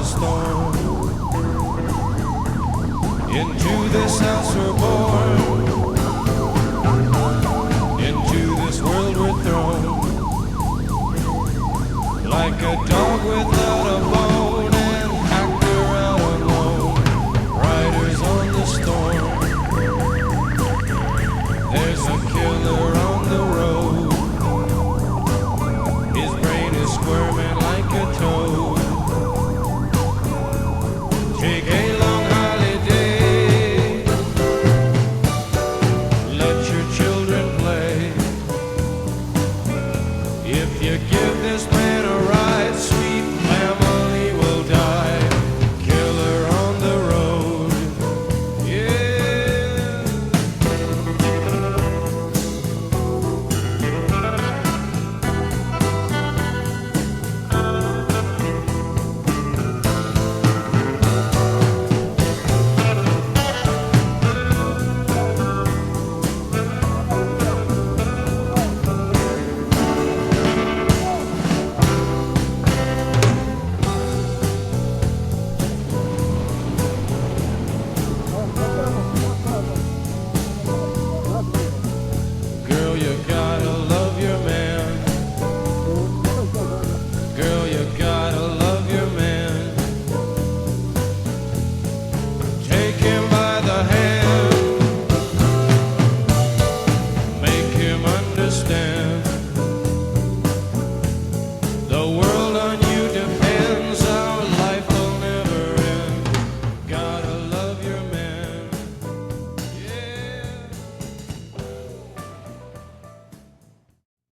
storm. Into this house we're born, into this world we're thrown, like a dog without a bone, an actor out alone, riders on the storm. There's a killer on the road, his brain is squirming like a toad. Take a long holiday, let your children play. If you give this